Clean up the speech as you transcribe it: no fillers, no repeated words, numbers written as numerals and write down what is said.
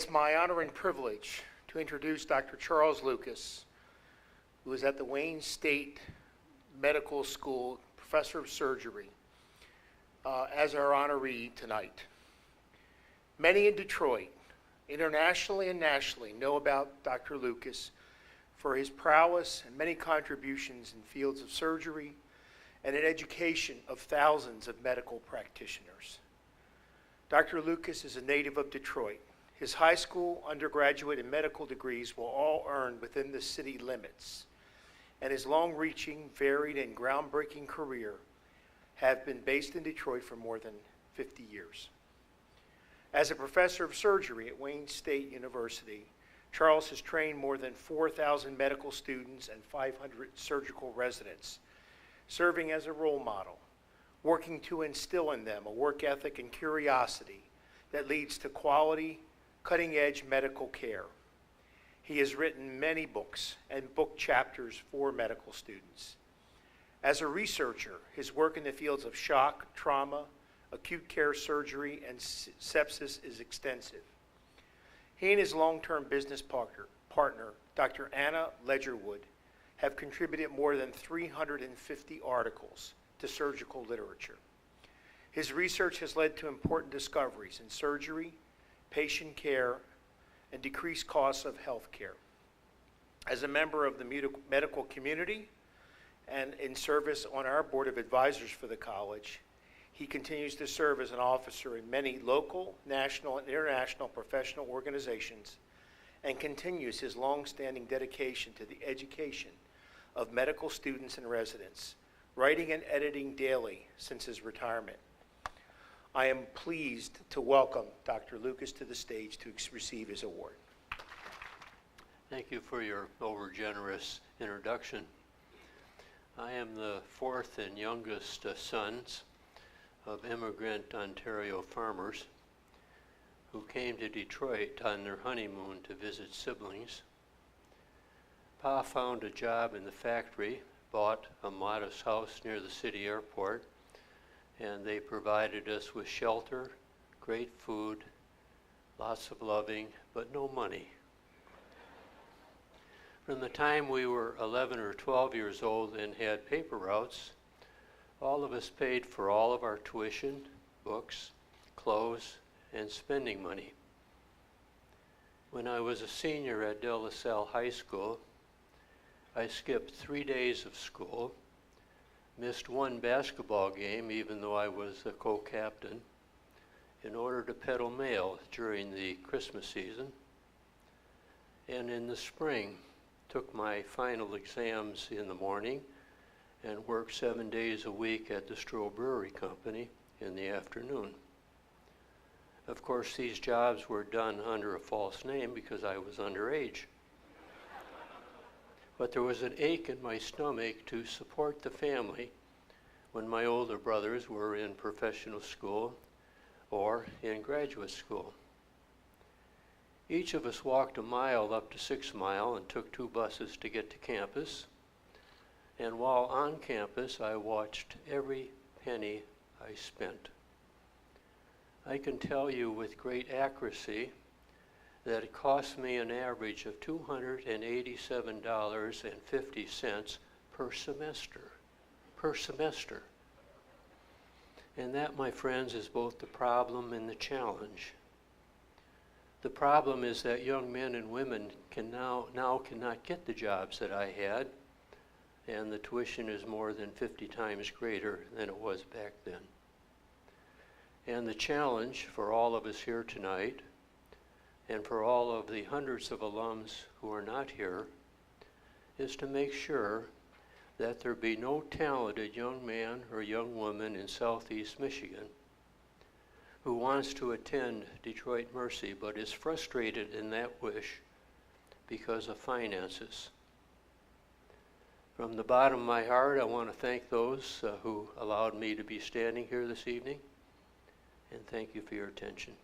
It's my honor and privilege to introduce Dr. Charles Lucas, who is at the Wayne State Medical School, professor of surgery, as our honoree tonight. Many in Detroit, internationally and nationally, know about Dr. Lucas for his prowess and many contributions in fields of surgery and in education of thousands of medical practitioners. Dr. Lucas is a native of Detroit. His high school, undergraduate, and medical degrees were all earned within the city limits, and his long-reaching, varied, and groundbreaking career have been based in Detroit for more than 50 years. As a professor of surgery at Wayne State University, Charles has trained more than 4,000 medical students and 500 surgical residents, serving as a role model, working to instill in them a work ethic and curiosity that leads to quality, cutting-edge medical care. He has written many books and book chapters for medical students. As a researcher, his work in the fields of shock, trauma, acute care surgery, and sepsis is extensive. He and his long-term business partner, Dr. Anna Ledgerwood, have contributed more than 350 articles to surgical literature. His research has led to important discoveries in surgery, patient care, and decreased costs of health care. As a member of the medical community and in service on our board of advisors for the college, he continues to serve as an officer in many local, national, and international professional organizations and continues his long-standing dedication to the education of medical students and residents, writing and editing daily since his retirement. I am pleased to welcome Dr. Lucas to the stage to receive his award. Thank you for your overgenerous introduction. I am the fourth and youngest sons of immigrant Ontario farmers who came to Detroit on their honeymoon to visit siblings. Pa found a job in the factory, bought a modest house near the city airport, and they provided us with shelter, great food, lots of loving, but no money. From the time we were 11 or 12 years old and had paper routes, all of us paid for all of our tuition, books, clothes, and spending money. When I was a senior at De La Salle High School, I skipped 3 days of school, missed one basketball game even though I was the co-captain, in order to peddle mail during the Christmas season, and in the spring took my final exams in the morning and worked 7 days a week at the Stroh Brewery Company in the afternoon. Of course, these jobs were done under a false name because I was underage. But there was an ache in my stomach to support the family when my older brothers were in professional school or in graduate school. Each of us walked a mile up to 6 Mile and took 2 buses to get to campus. And while on campus, I watched every penny I spent. I can tell you with great accuracy that it cost me an average of $287.50 per semester. And that, my friends, is both the problem and the challenge. The problem is that young men and women now cannot get the jobs that I had, and the tuition is more than 50 times greater than it was back then. And the challenge for all of us here tonight, and for all of the hundreds of alums who are not here, is to make sure that there be no talented young man or young woman in Southeast Michigan who wants to attend Detroit Mercy but is frustrated in that wish because of finances. From the bottom of my heart, I want to thank those who allowed me to be standing here this evening, and thank you for your attention.